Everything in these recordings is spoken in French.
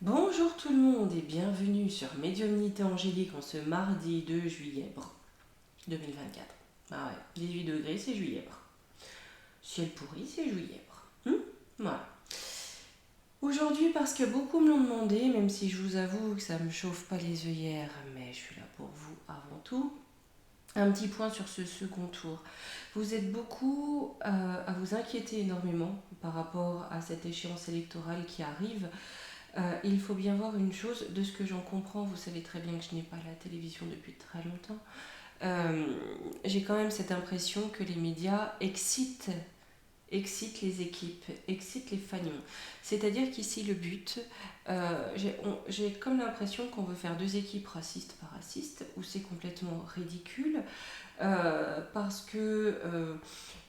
Bonjour tout le monde et bienvenue sur Médiumnité Angélique en ce mardi 2 juillet 2024. Ah ouais, 18 degrés c'est juillet. Ciel pourri c'est juillet. Voilà. Aujourd'hui parce que beaucoup me l'ont demandé, même si je vous avoue que ça me chauffe pas les œillères, mais je suis là pour vous avant tout. Un petit point sur ce second tour. Vous êtes beaucoup à vous inquiéter énormément par rapport à cette échéance électorale qui arrive. Il faut bien voir une chose, de ce que j'en comprends, vous savez très bien que je n'ai pas la télévision depuis très longtemps. J'ai quand même cette impression que les médias excitent les équipes, excitent les fagnons. C'est-à-dire qu'ici le but, j'ai comme l'impression qu'on veut faire deux équipes racistes par raciste, où c'est complètement ridicule, parce que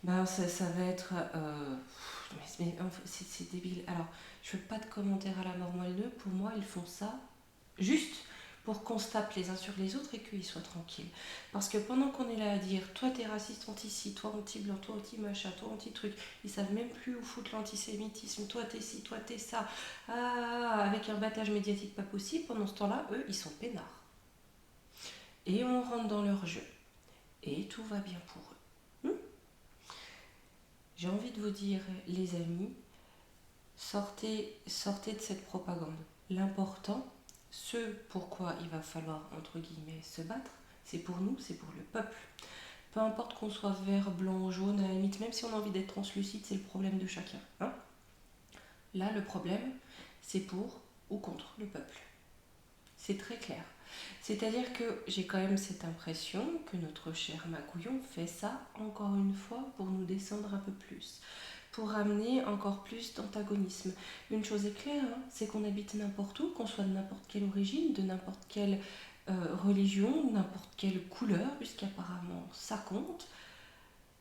ça va être... c'est débile. Alors, je veux pas de commentaires à la mort moelleux. Pour moi, ils font ça juste pour qu'on se tape les uns sur les autres et qu'ils soient tranquilles. Parce que pendant qu'on est là à dire toi t'es raciste anti-ci, toi anti-blanc, toi anti-machin, toi anti-truc, ils savent même plus où foutre l'antisémitisme, toi t'es ci, toi t'es ça, avec un battage médiatique pas possible, pendant ce temps-là, eux, ils sont peinards. Et on rentre dans leur jeu. Et tout va bien pour eux. J'ai envie de vous dire, les amis, sortez de cette propagande. L'important, ce pourquoi il va falloir, entre guillemets, se battre, c'est pour nous, c'est pour le peuple. Peu importe qu'on soit vert, blanc, jaune, à la limite, même si on a envie d'être translucide, c'est le problème de chacun. Là, le problème, c'est pour ou contre le peuple. C'est très clair. C'est-à-dire que j'ai quand même cette impression que notre cher Magouillon fait ça, encore une fois, pour nous descendre un peu plus, pour amener encore plus d'antagonisme. Une chose est claire, c'est qu'on habite n'importe où, qu'on soit de n'importe quelle origine, de n'importe quelle religion, n'importe quelle couleur, puisqu'apparemment ça compte.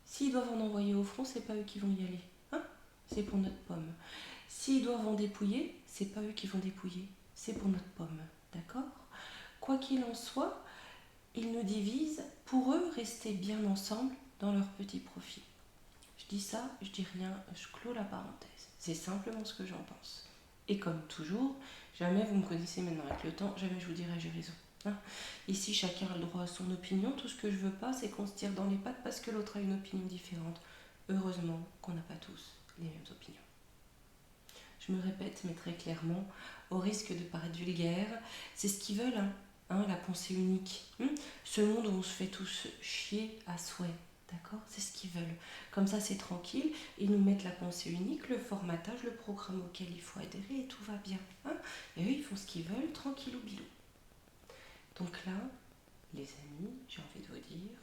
S'ils doivent en envoyer au front, c'est pas eux qui vont y aller. C'est pour notre pomme. S'ils doivent en dépouiller, c'est pas eux qui vont dépouiller. C'est pour notre pomme. D'accord ? Quoi qu'il en soit, ils nous divisent. Pour eux, rester bien ensemble dans leur petit profit. Je dis ça, je dis rien, je clôt la parenthèse. C'est simplement ce que j'en pense. Et comme toujours, jamais vous me connaissez maintenant avec le temps, jamais je vous dirai j'ai raison. Ici, chacun a le droit à son opinion. Tout ce que je veux pas, c'est qu'on se tire dans les pattes parce que l'autre a une opinion différente. Heureusement qu'on n'a pas tous les mêmes opinions. Je me répète, mais très clairement, au risque de paraître vulgaire, c'est ce qu'ils veulent, la pensée unique. Ce monde où on se fait tous chier à souhait. D'accord ? C'est ce qu'ils veulent. Comme ça, c'est tranquille. Ils nous mettent la pensée unique, le formatage, le programme auquel il faut adhérer et tout va bien. Et eux, ils font ce qu'ils veulent, tranquille ou bilou. Donc là, les amis, j'ai envie de vous dire,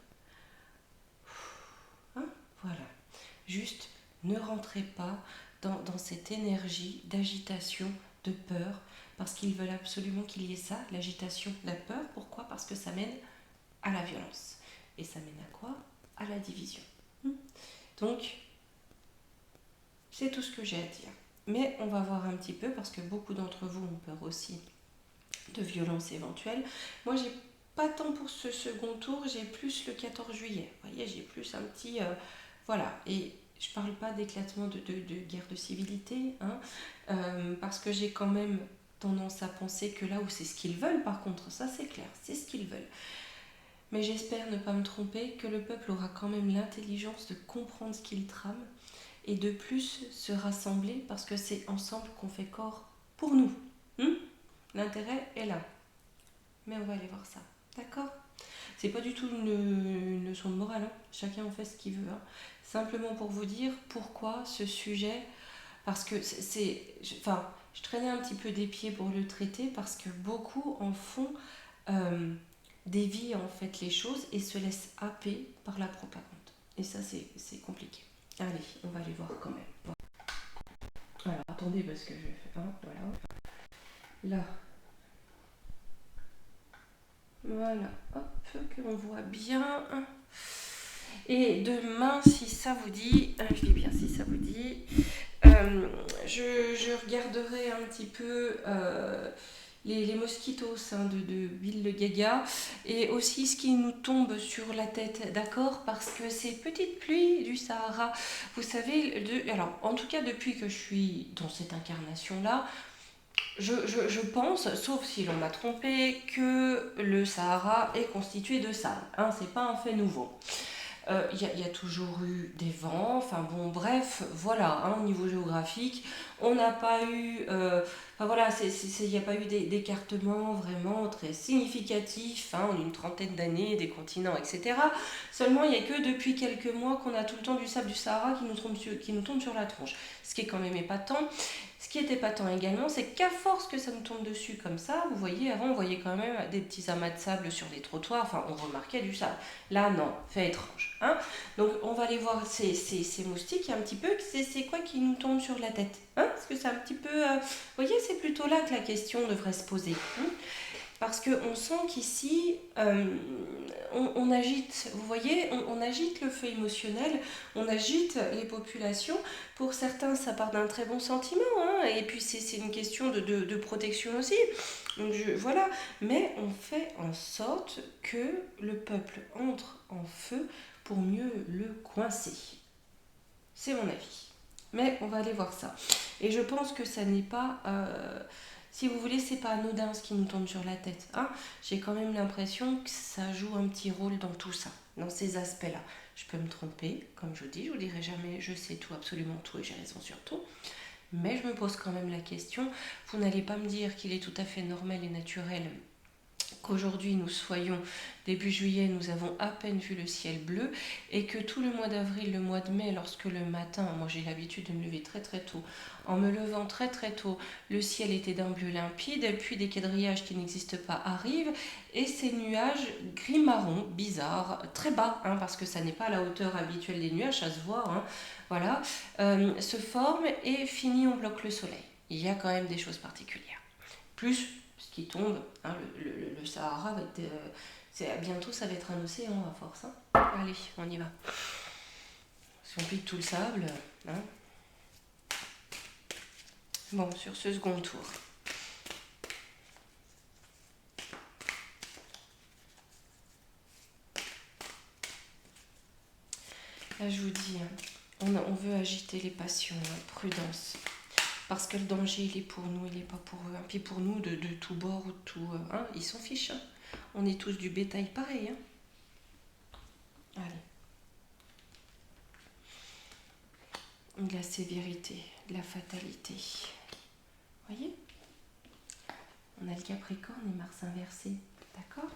voilà. Juste, ne rentrez pas dans cette énergie d'agitation, de peur, parce qu'ils veulent absolument qu'il y ait ça, l'agitation, la peur. Pourquoi ? Parce que ça mène à la violence. Et ça mène à quoi ? À la division. Donc, c'est tout ce que j'ai à dire. Mais on va voir un petit peu, parce que beaucoup d'entre vous ont peur aussi de violence éventuelle. Moi, j'ai pas tant pour ce second tour, j'ai plus le 14 juillet. Vous voyez, j'ai plus un petit... voilà. Et je parle pas d'éclatement de guerre de civilité, parce que j'ai quand même tendance à penser que là où c'est ce qu'ils veulent, par contre, ça c'est clair, c'est ce qu'ils veulent. Mais j'espère ne pas me tromper, que le peuple aura quand même l'intelligence de comprendre ce qu'il trame et de plus se rassembler parce que c'est ensemble qu'on fait corps pour nous. L'intérêt est là. Mais on va aller voir ça. D'accord ? C'est pas du tout une leçon de morale. Chacun en fait ce qu'il veut. Simplement pour vous dire pourquoi ce sujet. Parce que je traînais un petit peu des pieds pour le traiter parce que beaucoup en font dévient en fait les choses et se laissent happer par la propagande. Et ça, c'est compliqué. Allez, on va aller voir quand même. Alors, attendez, parce que je vais faire... voilà. Là. Voilà. Hop, que l'on voit bien. Et demain, si ça vous dit... je dis bien si ça vous dit... je regarderai un petit peu... les mosquitos de Bill le Gaga et aussi ce qui nous tombe sur la tête, d'accord, parce que ces petites pluies du Sahara, vous savez, alors en tout cas depuis que je suis dans cette incarnation là, Je pense, sauf si l'on m'a trompé, que le Sahara est constitué de sable. Hein, c'est pas un fait nouveau. Il y a toujours eu des vents, enfin bon, bref, voilà, hein, au niveau géographique, on n'a pas eu, enfin voilà, il n'y a pas eu d'écartement vraiment très significatif hein, en une trentaine d'années des continents, etc. Seulement, il n'y a que depuis quelques mois qu'on a tout le temps du sable du Sahara qui nous tombe sur la tronche, ce qui est quand même épatant. Ce qui est épatant également, c'est qu'à force que ça nous tombe dessus comme ça, vous voyez, avant on voyait quand même des petits amas de sable sur les trottoirs, enfin on remarquait du sable. Là non, fait étrange. Hein. Donc on va aller voir ces moustiques un petit peu, c'est quoi qui nous tombe sur la tête hein. Parce que c'est un petit peu... vous voyez, c'est plutôt là que la question devrait se poser. Hein. Parce qu'on sent qu'ici, on agite, vous voyez, on agite le feu émotionnel, on agite les populations. Pour certains, ça part d'un très bon sentiment, hein, et puis c'est une question de protection aussi. Donc voilà, mais on fait en sorte que le peuple entre en feu pour mieux le coincer. C'est mon avis. Mais on va aller voir ça. Et je pense que ça n'est pas... si vous voulez, c'est pas anodin ce qui nous tombe sur la tête. Hein. J'ai quand même l'impression que ça joue un petit rôle dans tout ça, dans ces aspects-là. Je peux me tromper, comme je vous dis, je vous dirai jamais je sais tout, absolument tout et j'ai raison sur tout. Mais je me pose quand même la question, vous n'allez pas me dire qu'il est tout à fait normal et naturel qu'aujourd'hui nous soyons début juillet, nous avons à peine vu le ciel bleu et que tout le mois d'avril, le mois de mai, lorsque le matin, moi j'ai l'habitude de me lever très très tôt, en me levant très très tôt, le ciel était d'un bleu limpide, puis des quadrillages qui n'existent pas arrivent et ces nuages gris-marron, bizarres, très bas, hein, parce que ça n'est pas à la hauteur habituelle des nuages, ça se voit, hein, voilà, se forment et finit on bloque le soleil. Il y a quand même des choses particulières. Plus ce qui tombe, hein, le Sahara va être... bientôt ça va être un océan à force. Hein. Allez, on y va. Si on pique tout le sable, hein. Bon, sur ce second tour. Là, je vous dis, hein, on veut agiter les passions, hein, prudence. Parce que le danger, il est pour nous, il n'est pas pour eux. Puis pour nous, de tout bord ou de tout... hein, ils s'en fichent. Hein. On est tous du bétail pareil. Hein. Allez. De la sévérité, de la fatalité. Vous voyez? On a le Capricorne et Mars inversé. D'accord?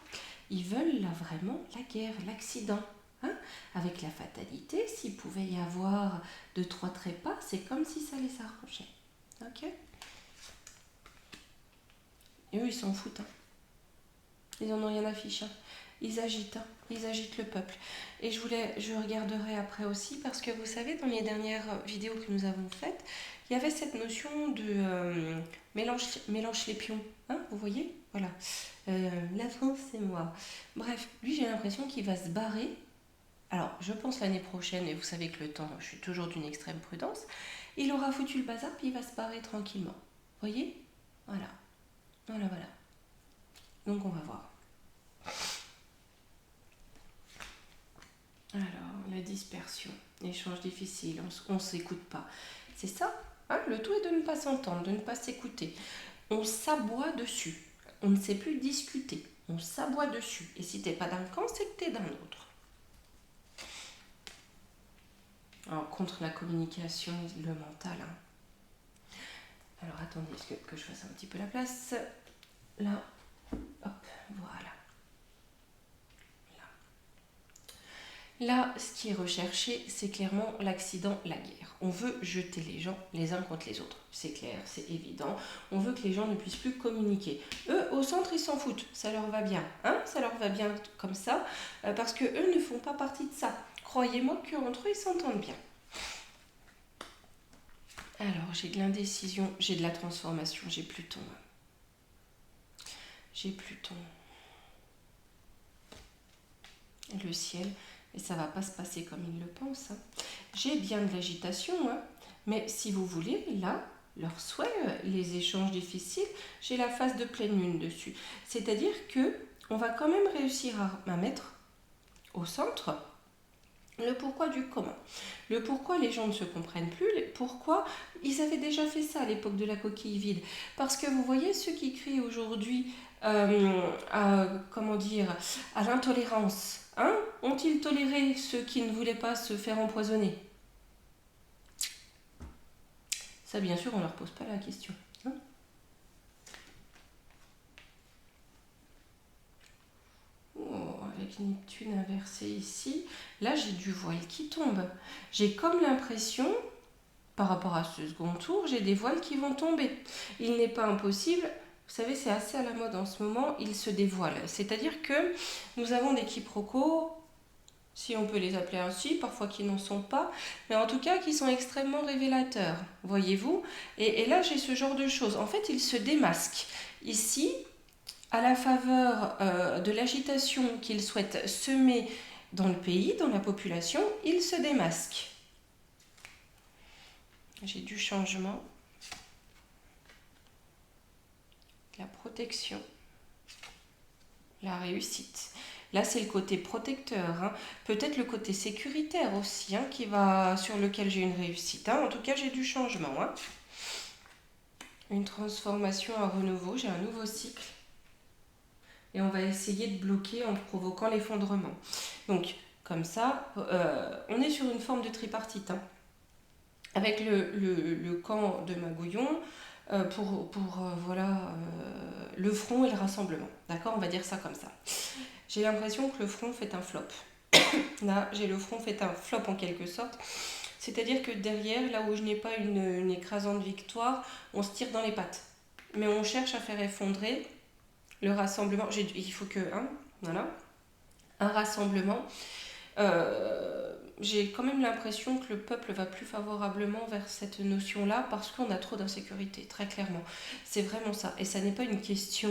Ils veulent là vraiment la guerre, l'accident. Hein? Avec la fatalité, s'il pouvait y avoir 2-3 trépas, c'est comme si ça les arrangeait. Ok? Et eux, ils s'en foutent. Hein. Ils en ont rien à fiche. Hein. Ils agitent. Hein. Ils agitent le peuple. Et je regarderai après aussi, parce que vous savez, dans les dernières vidéos que nous avons faites, il y avait cette notion de mélange les pions. Hein, vous voyez? Voilà. La France, c'est moi. Bref, lui, j'ai l'impression qu'il va se barrer. Alors, je pense l'année prochaine, et vous savez que le temps, je suis toujours d'une extrême prudence, il aura foutu le bazar, puis il va se barrer tranquillement. Vous voyez? Voilà. Voilà. Donc, on va voir. Alors, la dispersion, échange difficile, on ne s'écoute pas. C'est ça, hein, le tout est de ne pas s'entendre, de ne pas s'écouter. On s'aboie dessus, on ne sait plus discuter, on s'aboie dessus. Et si t'es pas d'un camp, c'est que t'es d'un autre. Alors, contre la communication, le mental. Hein. Alors, attendez, que je fasse un petit peu la place. Là, hop, voilà. Là, ce qui est recherché, c'est clairement l'accident, la guerre. On veut jeter les gens les uns contre les autres. C'est clair, c'est évident. On veut que les gens ne puissent plus communiquer. Eux, au centre, ils s'en foutent. Ça leur va bien. Hein, ça leur va bien comme ça. Parce que eux ne font pas partie de ça. Croyez-moi qu'entre eux, ils s'entendent bien. Alors, j'ai de l'indécision, j'ai de la transformation, j'ai Pluton. J'ai Pluton. Le ciel... Et ça ne va pas se passer comme ils le pensent. Hein. J'ai bien de l'agitation, hein. Mais si vous voulez, là, leur souhait, les échanges difficiles, j'ai la phase de pleine lune dessus. C'est-à-dire qu'on va quand même réussir à mettre au centre Le pourquoi du comment. Le pourquoi les gens ne se comprennent plus. Pourquoi ils avaient déjà fait ça à l'époque de la coquille vide. Parce que vous voyez ceux qui crient aujourd'hui comment dire, à l'intolérance. Hein, ont-ils toléré ceux qui ne voulaient pas se faire empoisonner? Ça, bien sûr, on ne leur pose pas la question. Hein. Oh, avec Neptune inversé ici, là j'ai du voile qui tombe. J'ai comme l'impression, par rapport à ce second tour, j'ai des voiles qui vont tomber. Il n'est pas impossible, vous savez, c'est assez à la mode en ce moment, ils se dévoilent. C'est-à-dire que nous avons des quiproquos, si on peut les appeler ainsi, parfois qui n'en sont pas, mais en tout cas qui sont extrêmement révélateurs, voyez-vous. Et là, j'ai ce genre de choses. En fait, ils se démasquent. Ici, à la faveur de l'agitation qu'ils souhaitent semer dans le pays, dans la population, ils se démasquent. J'ai du changement, la protection, la réussite. Là, c'est le côté protecteur, hein. Peut-être le côté sécuritaire aussi, hein, sur lequel j'ai une réussite. Hein. En tout cas, j'ai du changement. Hein. Une transformation, un renouveau, j'ai un nouveau cycle. Et on va essayer de bloquer en provoquant l'effondrement. Donc, comme ça, on est sur une forme de tripartite. Hein. Avec le camp de Magouillon, le front et le rassemblement. D'accord, on va dire ça comme ça. J'ai l'impression que le front fait un flop. Là, j'ai le front fait un flop en quelque sorte. C'est-à-dire que derrière, là où je n'ai pas une écrasante victoire, on se tire dans les pattes. Mais on cherche à faire effondrer le rassemblement. Il faut que... voilà. Un rassemblement. J'ai quand même l'impression que le peuple va plus favorablement vers cette notion-là parce qu'on a trop d'insécurité, très clairement. C'est vraiment ça. Et ça n'est pas une question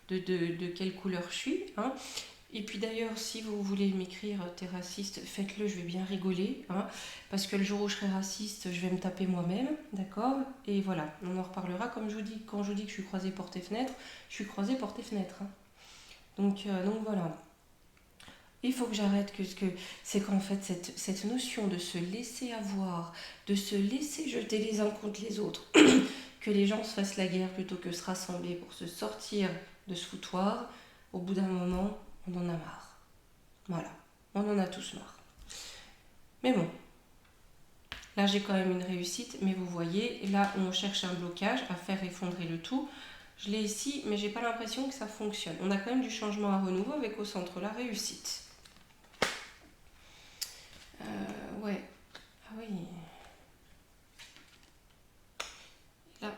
de quelle couleur je suis. Hein. Et puis d'ailleurs, si vous voulez m'écrire « t'es raciste », faites-le, je vais bien rigoler. Hein, parce que le jour où je serai raciste, je vais me taper moi-même. D'accord. Et voilà, on en reparlera. Comme je vous dis, quand je dis que je suis croisée porte et fenêtre, je suis croisée porte et fenêtre. Hein. Donc voilà. Il faut que j'arrête c'est qu'en fait cette notion de se laisser avoir, de se laisser jeter les uns contre les autres, que les gens se fassent la guerre plutôt que se rassembler pour se sortir de ce foutoir, au bout d'un moment, on en a marre. Voilà, on en a tous marre. Mais bon, là j'ai quand même une réussite, mais vous voyez, là on cherche un blocage à faire effondrer le tout. Je l'ai ici, mais j'ai pas l'impression que ça fonctionne. On a quand même du changement à renouveau avec au centre la réussite. Ouais. Ah oui. Là,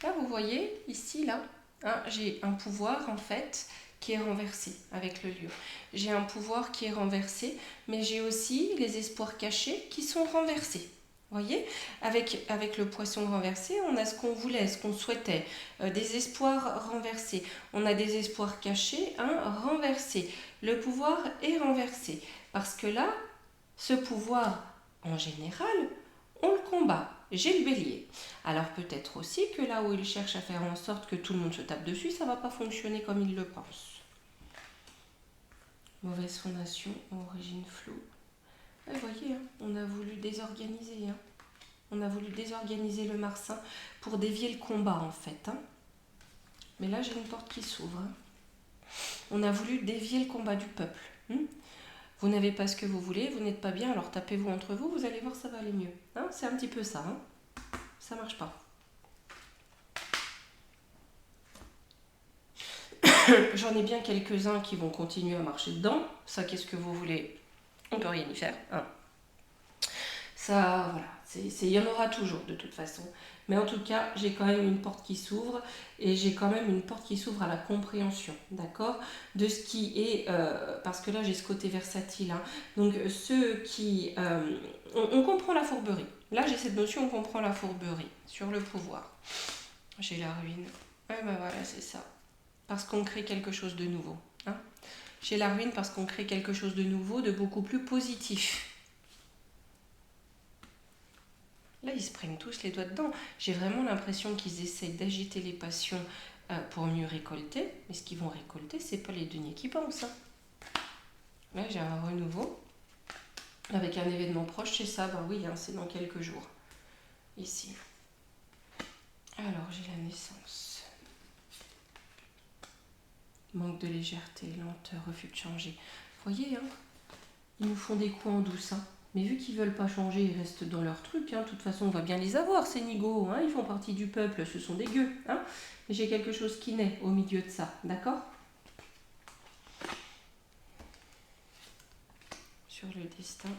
là, vous voyez, ici, là, hein, j'ai un pouvoir, en fait, qui est renversé avec le lieu. J'ai un pouvoir qui est renversé, mais j'ai aussi les espoirs cachés qui sont renversés. Vous voyez, avec le poisson renversé, on a ce qu'on voulait, ce qu'on souhaitait, des espoirs renversés. On a des espoirs cachés, renversés. Le pouvoir est renversé. Parce que là, ce pouvoir, en général, on le combat. J'ai le bélier. Alors peut-être aussi que là où il cherche à faire en sorte que tout le monde se tape dessus, ça ne va pas fonctionner comme il le pense. Mauvaise fondation, origine floue. Vous voyez, hein, on a voulu désorganiser. Hein. On a voulu désorganiser le Marsin pour dévier le combat en fait. Hein. Mais là j'ai une porte qui s'ouvre. Hein. On a voulu dévier le combat du peuple. Vous n'avez pas ce que vous voulez, vous n'êtes pas bien, alors tapez-vous entre vous, vous allez voir, ça va aller mieux. Hein, c'est un petit peu ça. Hein. Ça marche pas. J'en ai bien quelques-uns qui vont continuer à marcher dedans. Ça, qu'est-ce que vous voulez? On peut rien y faire. Hein. Ça, voilà. Il y en aura toujours, de toute façon. Mais en tout cas, j'ai quand même une porte qui s'ouvre et j'ai quand même une porte qui s'ouvre à la compréhension, d'accord, de ce qui est, parce que là j'ai ce côté versatile, hein, donc ceux qui, on comprend la fourberie, là j'ai cette notion, on comprend la fourberie sur le pouvoir, j'ai la ruine, ouais ben voilà c'est ça, parce qu'on crée quelque chose de nouveau, hein. J'ai la ruine parce qu'on crée quelque chose de nouveau, de beaucoup plus positif. Là, ils se prennent tous les doigts dedans. J'ai vraiment l'impression qu'ils essaient d'agiter les passions pour mieux récolter. Mais ce qu'ils vont récolter, c'est pas les deniers qui pensent. Hein. Là, j'ai un renouveau. avec un événement proche, c'est ça, ben oui, hein, c'est dans quelques jours. Ici. Alors, j'ai la naissance. Manque de légèreté, lenteur, refus de changer. Vous voyez, hein, ils nous font des coups en douce. Hein. Mais vu qu'ils veulent pas changer, ils restent dans leur truc. Hein. De toute façon, on va bien les avoir, ces nigauds. Hein. Ils font partie du peuple, ce sont des gueux. Hein. Mais j'ai quelque chose qui naît au milieu de ça, d'accord? Sur le destin.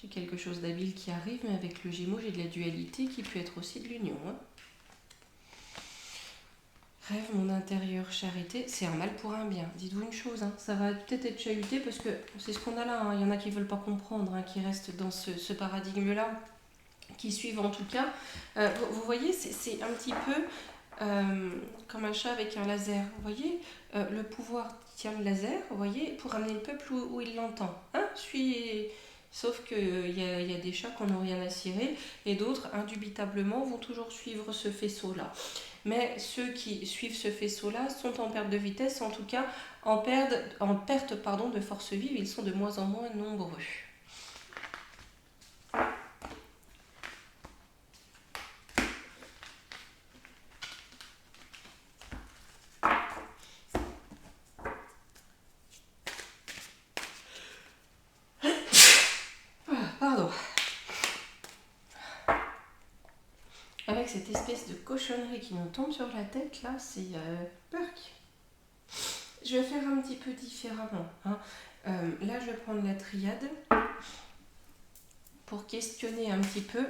J'ai quelque chose d'habile qui arrive, mais avec le Gémeaux, j'ai de la dualité qui peut être aussi de l'union. Hein. Rêve, mon intérieur, charité, c'est un mal pour un bien. Dites-vous une chose, hein, ça va peut-être être chahuté parce que c'est ce qu'on a là. Hein. Il y en a qui ne veulent pas comprendre, hein, qui restent dans ce paradigme-là, qui suivent en tout cas. Vous voyez, c'est un petit peu comme un chat avec un laser. Vous voyez, le pouvoir tient le laser, vous voyez, pour amener le peuple où il l'entend. Hein. Sauf qu'il y a des chats qui n'ont rien à cirer et d'autres, indubitablement, vont toujours suivre ce faisceau-là. Mais ceux qui suivent ce faisceau-là sont en perte de vitesse, en tout cas en perte de force vive, ils sont de moins en moins nombreux. Pardon. Avec cette espèce de cochonnerie qui nous tombe sur la tête, là, c'est Perk. Je vais faire un petit peu différemment. Hein. Là, je vais prendre la triade pour questionner un petit peu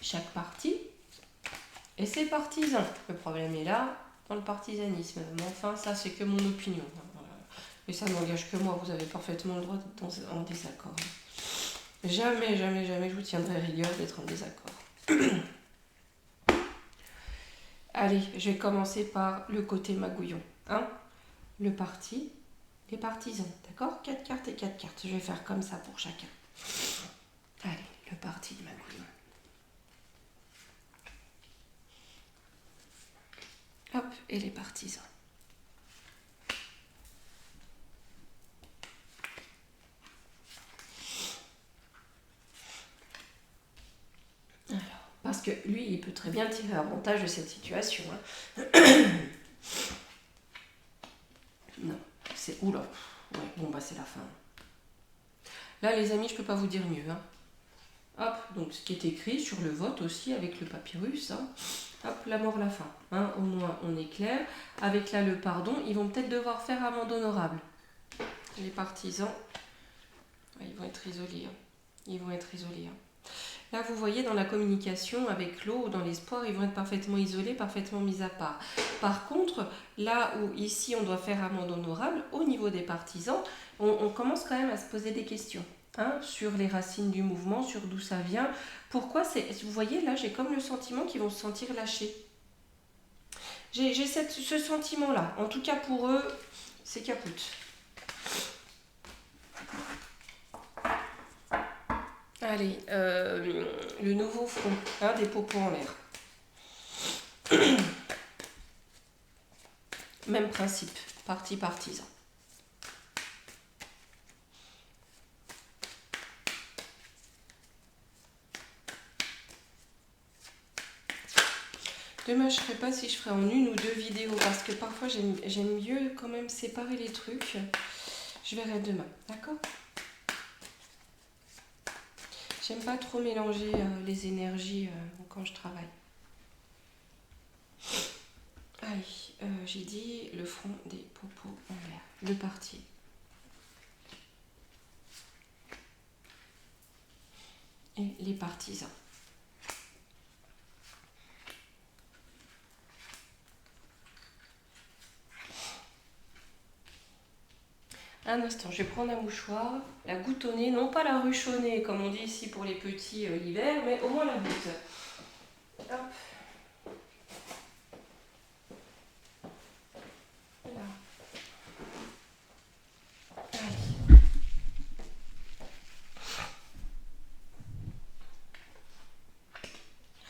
chaque partie et ses partisans. Le problème est là, dans le partisanisme. Mais enfin, ça, c'est que mon opinion. Et ça n'engage que moi, vous avez parfaitement le droit d'être en désaccord. Jamais, jamais, jamais je vous tiendrai rigueur d'être en désaccord. Allez, je vais commencer par le côté magouillon. Hein, le parti, les partisans, d'accord? 4 cartes et 4 cartes. Je vais faire comme ça pour chacun. Allez, le parti de magouillon. Hop, et les partisans. Alors, parce que lui, il peut très bien tirer avantage de cette situation. Hein. Non, c'est... Oula. Ouais, bon, bah c'est la fin. Là, les amis, je peux pas vous dire mieux. Hein. Hop, donc ce qui est écrit sur le vote aussi avec le papyrus. Hein. Hop, la mort, la fin. Hein, au moins, on est clair. Avec là, le pardon, ils vont peut-être devoir faire amende honorable. Les partisans, ils vont être isolés. Hein. Ils vont être isolés. Hein. Là, vous voyez, dans la communication avec l'eau ou dans l'espoir, ils vont être parfaitement isolés, parfaitement mis à part. Par contre, là où ici, on doit faire amende honorable, au niveau des partisans, on commence quand même à se poser des questions. Hein, sur les racines du mouvement, sur d'où ça vient. Pourquoi c'est... Vous voyez, là, j'ai comme le sentiment qu'ils vont se sentir lâchés. J'ai ce sentiment-là. En tout cas, pour eux, c'est caput. Allez, le nouveau front, hein, des popos en l'air. Même principe, parti partisan. Demain, je ne ferai pas si je ferai en une ou deux vidéos parce que parfois j'aime mieux quand même séparer les trucs. Je verrai demain, d'accord? J'aime pas trop mélanger les énergies quand je travaille. Allez, j'ai dit le front des popos en l'air. Le parti. Et les partisans. Un instant, je vais prendre un mouchoir, la goutte au nez, non pas la ruche au nez comme on dit ici pour les petits l'hiver, mais au moins la goutte. Hop. Là. Allez.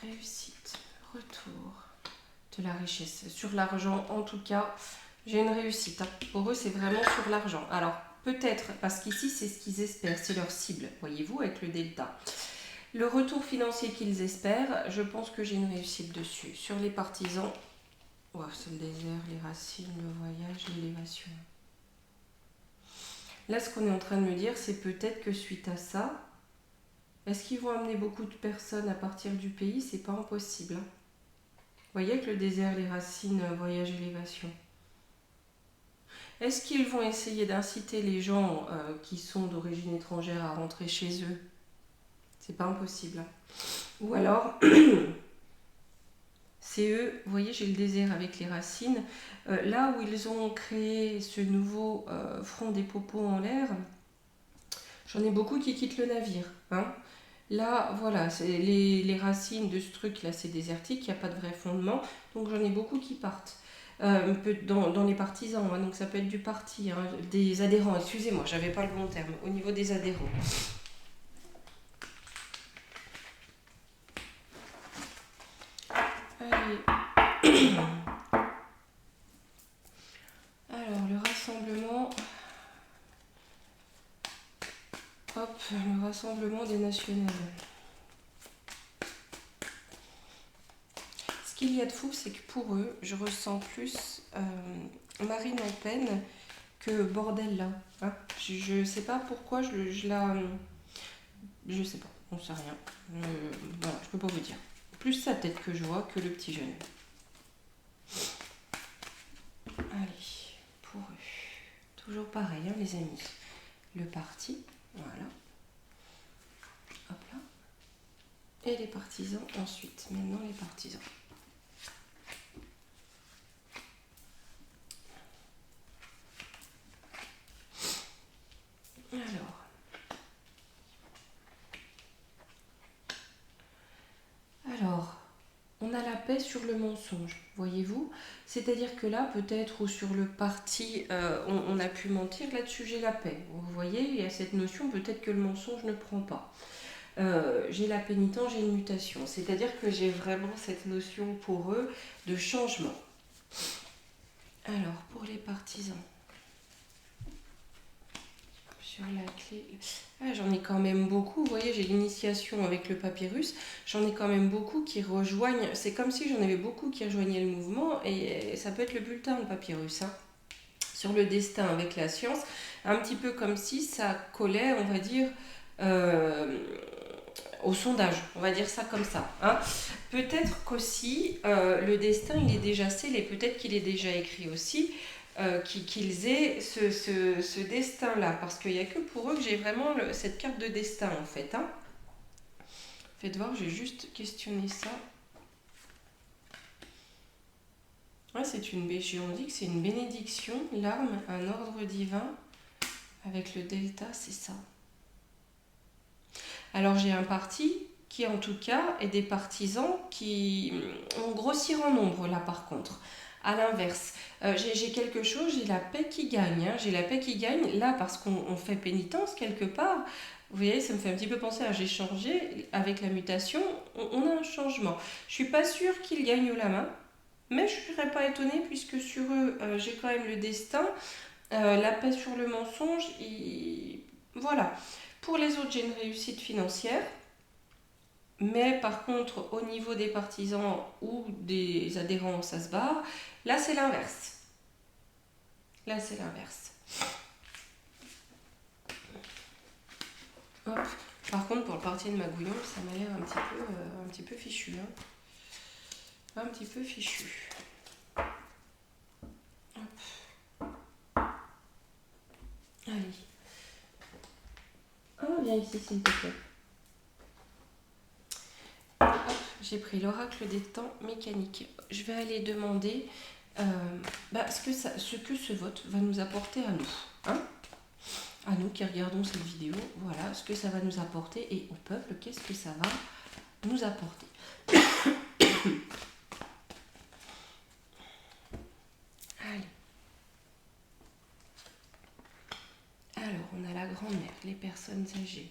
Réussite, retour de la richesse. Sur l'argent, en tout cas, j'ai une réussite. Hein. Pour eux, c'est vraiment sur l'argent. Alors, peut-être, parce qu'ici, c'est ce qu'ils espèrent, c'est leur cible, voyez-vous, avec le delta. Le retour financier qu'ils espèrent, je pense que j'ai une réussite dessus. Sur les partisans, wow, c'est le désert, les racines, le voyage, l'élévation. Là, ce qu'on est en train de me dire, c'est peut-être que suite à ça, est-ce qu'ils vont amener beaucoup de personnes à partir du pays? C'est pas impossible. Hein. Vous voyez, avec le désert, les racines, voyage, élévation. Est-ce qu'ils vont essayer d'inciter les gens qui sont d'origine étrangère à rentrer chez eux? C'est pas impossible. Hein. Ou alors, c'est eux, vous voyez, j'ai le désert avec les racines. Là où ils ont créé ce nouveau front des popos en l'air, j'en ai beaucoup qui quittent le navire. Hein. Là, voilà, c'est les racines de ce truc-là, c'est désertique, il n'y a pas de vrai fondement, donc j'en ai beaucoup qui partent. Dans les partisans, hein, donc ça peut être du parti, hein, des adhérents, excusez-moi, j'avais pas le bon terme, au niveau des adhérents. Allez. Alors, le rassemblement... Hop, le rassemblement des nationales. Ce qu'il y a de fou, c'est que pour eux, je ressens plus Marine en peine que bordel là. Hein. Je sais pas pourquoi je la... Je sais pas, on sait rien. Voilà, je peux pas vous dire. Plus sa tête que je vois que le petit jeune. Allez, pour eux. Toujours pareil, hein, les amis. Le parti, voilà. Hop là. Et les partisans ensuite. Maintenant, les partisans. Alors, on a la paix sur le mensonge, voyez-vous? C'est-à-dire que là, peut-être, ou sur le parti, on a pu mentir, là-dessus j'ai la paix. Vous voyez, il y a cette notion, peut-être que le mensonge ne prend pas. J'ai la pénitence, j'ai une mutation. C'est-à-dire que j'ai vraiment cette notion pour eux de changement. Alors, pour les partisans. Sur la clé... Ah, j'en ai quand même beaucoup, vous voyez, j'ai l'initiation avec le papyrus, j'en ai quand même beaucoup qui rejoignent, c'est comme si j'en avais beaucoup qui rejoignaient le mouvement, et ça peut être le bulletin, le papyrus, hein. Sur le destin avec la science, un petit peu comme si ça collait, on va dire, au sondage, on va dire ça comme ça. Hein. Peut-être qu'aussi, le destin, il est déjà scellé, peut-être qu'il est déjà écrit aussi, qu'ils aient ce destin-là, parce qu'il n'y a que pour eux que j'ai vraiment cette carte de destin, en fait. Hein. Faites voir, j'ai juste questionné ça. Ouais, on dit que c'est une bénédiction, l'arme, un ordre divin, avec le delta, c'est ça. Alors j'ai un parti qui en tout cas est des partisans qui vont grossir en nombre là par contre. À l'inverse, j'ai quelque chose, j'ai la paix qui gagne. Hein. J'ai la paix qui gagne là parce qu'on fait pénitence quelque part. Vous voyez, ça me fait un petit peu penser à j'ai changé. Avec la mutation, on a un changement. Je suis pas sûre qu'ils gagnent la main, mais je ne serais pas étonnée puisque sur eux, j'ai quand même le destin, la paix sur le mensonge. Voilà. Pour les autres, j'ai une réussite financière. Mais par contre, au niveau des partisans ou des adhérents, ça se barre. Là, c'est l'inverse. Là, c'est l'inverse. Hop. Par contre, pour le parti de Magouillon, ça m'a l'air un petit peu fichu. Hein. Un petit peu fichu. Hop. Allez. Ah, viens ici, s'il te plaît. J'ai pris l'oracle des temps mécaniques. Je vais aller demander ce que ce vote va nous apporter à nous. Hein, à nous qui regardons cette vidéo, voilà ce que ça va nous apporter et au peuple, qu'est-ce que ça va nous apporter. Allez. Alors, on a la grand-mère, les personnes âgées,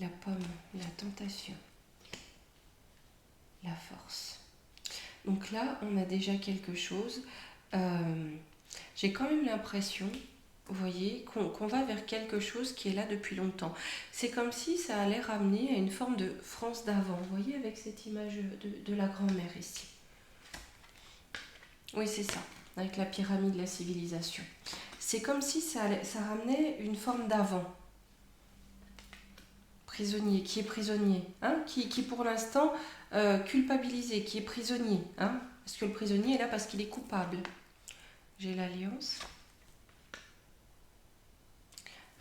la pomme, la tentation, la force. Donc là, on a déjà quelque chose. J'ai quand même l'impression vous voyez, qu'on va vers quelque chose qui est là depuis longtemps. C'est comme si ça allait ramener à une forme de France d'avant, vous voyez, avec cette image de la grand-mère ici. Oui, c'est ça, avec la pyramide de la civilisation. C'est comme si ça ramenait une forme d'avant. Prisonnier, qui est prisonnier, hein, qui pour l'instant culpabilisé, qui est prisonnier. Hein, parce que le prisonnier est là parce qu'il est coupable. J'ai l'alliance.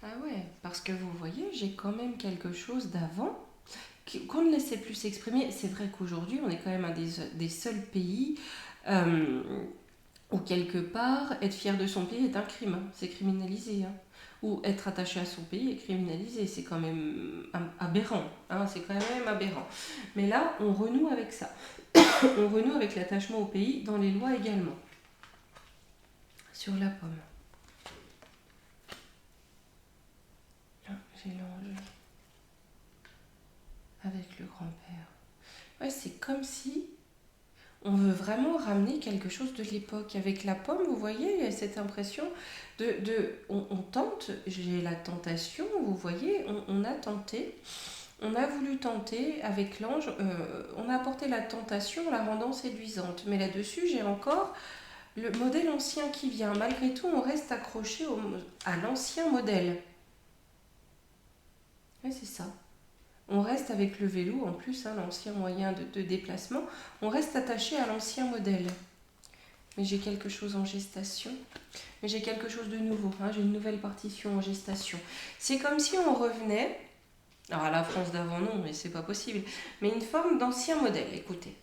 Ah ouais, parce que vous voyez, j'ai quand même quelque chose d'avant qu'on ne laissait plus s'exprimer. C'est vrai qu'aujourd'hui, on est quand même un des seuls pays où quelque part, être fier de son pays est un crime. C'est criminalisé. Hein. Ou être attaché à son pays est criminalisé. C'est quand même aberrant. Hein, c'est quand même aberrant. Mais là, on renoue avec ça. On renoue avec l'attachement au pays dans les lois également. Sur la pomme. J'ai l'ange avec le grand-père. Ouais, c'est comme si on veut vraiment ramener quelque chose de l'époque. Avec la pomme, vous voyez, il y a cette impression on tente, j'ai la tentation, vous voyez, on a tenté, on a voulu tenter avec l'ange, on a apporté la tentation en la rendant séduisante. Mais là-dessus, j'ai encore le modèle ancien qui vient. Malgré tout, on reste accroché à l'ancien modèle. Oui, c'est ça. On reste avec le vélo, en plus, hein, l'ancien moyen de déplacement, on reste attaché à l'ancien modèle. Mais j'ai quelque chose en gestation, mais j'ai quelque chose de nouveau, hein, j'ai une nouvelle partition en gestation. C'est comme si on revenait, alors à la France d'avant non, mais c'est pas possible, mais une forme d'ancien modèle, écoutez.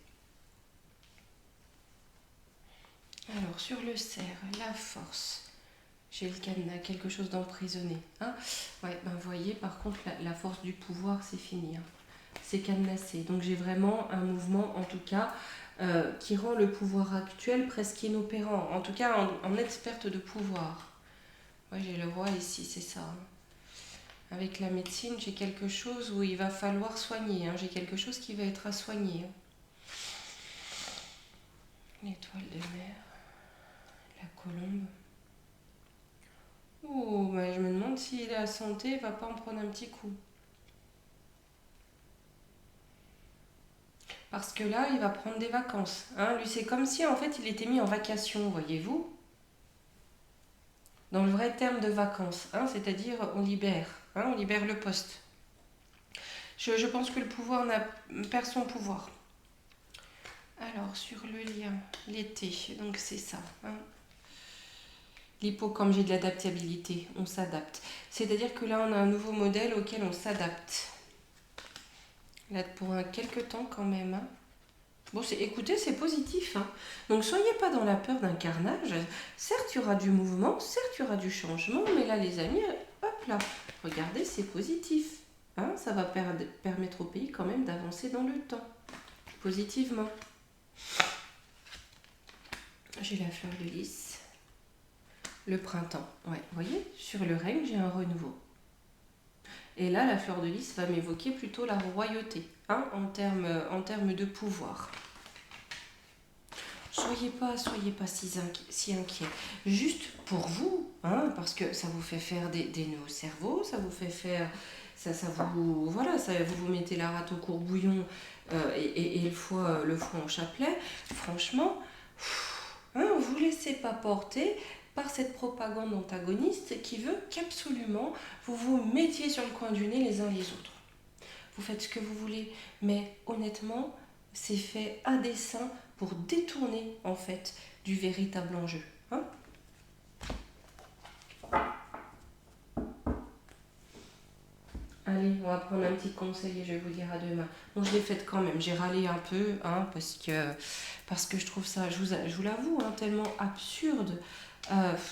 Alors sur le cerf, la force, j'ai le cadenas, quelque chose d'emprisonné. Hein, ouais, ben vous voyez, par contre, la force du pouvoir, c'est fini. Hein. C'est cadenassé. Donc j'ai vraiment un mouvement, en tout cas, qui rend le pouvoir actuel presque inopérant. En tout cas, en experte de pouvoir. Ouais, j'ai le roi ici, c'est ça. Hein. Avec la médecine, j'ai quelque chose où il va falloir soigner. Hein. J'ai quelque chose qui va être à soigner. Hein. L'étoile de mer, la colombe. Oh, bah, je me demande si la santé va pas en prendre un petit coup. Parce que là, il va prendre des vacances. Hein. Lui, c'est comme si, en fait, il était mis en vacation, voyez-vous. Dans le vrai terme de vacances. Hein, c'est-à-dire, on libère. Hein, on libère le poste. Je pense que le pouvoir perd son pouvoir. Alors, sur le lien, l'été, donc c'est ça. Hein. L'hippocampe, j'ai de l'adaptabilité, on s'adapte. C'est-à-dire que là, on a un nouveau modèle auquel on s'adapte. Là, pour un quelques temps quand même. Hein. Bon, écoutez, c'est positif. Hein. Donc, soyez pas dans la peur d'un carnage. Certes, il y aura du mouvement, certes, il y aura du changement, mais là, les amis, hop là, regardez, c'est positif. Hein, ça va permettre au pays quand même d'avancer dans le temps, positivement. J'ai la fleur de lys. Le printemps, ouais, vous voyez, sur le règne, j'ai un renouveau. Et là, la fleur de lys va m'évoquer plutôt la royauté, hein, en termes de pouvoir. Soyez pas si inquiets. Juste pour vous, hein, parce que ça vous fait faire des nœuds au cerveau, ça vous fait faire... vous mettez la rate au courbouillon et le foie en chapelet. Franchement, hein, vous laissez pas porter par cette propagande antagoniste qui veut qu'absolument vous vous mettiez sur le coin du nez les uns les autres. Vous faites ce que vous voulez, mais honnêtement, c'est fait à dessein pour détourner en fait du véritable enjeu. Hein. Allez, on va prendre un petit conseil et je vais vous dire à demain. Bon, je l'ai faite quand même, j'ai râlé un peu, hein, parce que je trouve ça, je vous l'avoue, hein, tellement absurde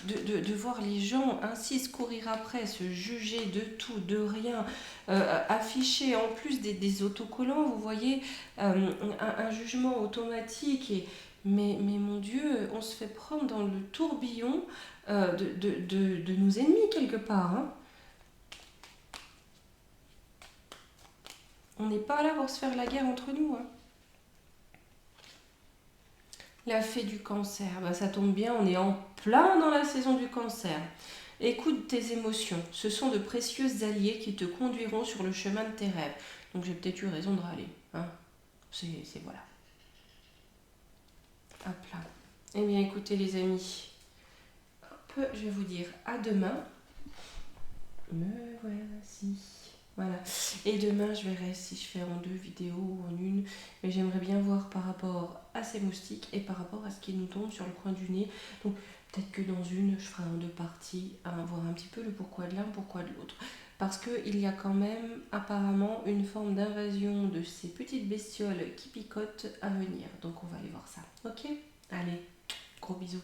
de voir les gens ainsi se courir après, se juger de tout, de rien, afficher en plus des autocollants, vous voyez, un jugement automatique. Mais mon Dieu, on se fait prendre dans le tourbillon de nos ennemis quelque part. Hein. On n'est pas là pour se faire la guerre entre nous. Hein. La fée du cancer, bah, ça tombe bien, on est en plein dans la saison du cancer. Écoute tes émotions. Ce sont de précieux alliés qui te conduiront sur le chemin de tes rêves. Donc j'ai peut-être eu raison de râler. Hein. C'est voilà. Hop là. Eh bien écoutez les amis, hop, je vais vous dire à demain. Me voici. Voilà. Et demain, je verrai si je fais en 2 vidéos ou en une. Mais j'aimerais bien voir par rapport à ces moustiques et par rapport à ce qui nous tombe sur le coin du nez. Donc peut-être que dans une, je ferai en 2 parties, à voir un petit peu le pourquoi de l'un, pourquoi de l'autre. Parce qu'il y a quand même apparemment une forme d'invasion de ces petites bestioles qui picotent à venir. Donc on va aller voir ça. Ok? Allez, gros bisous.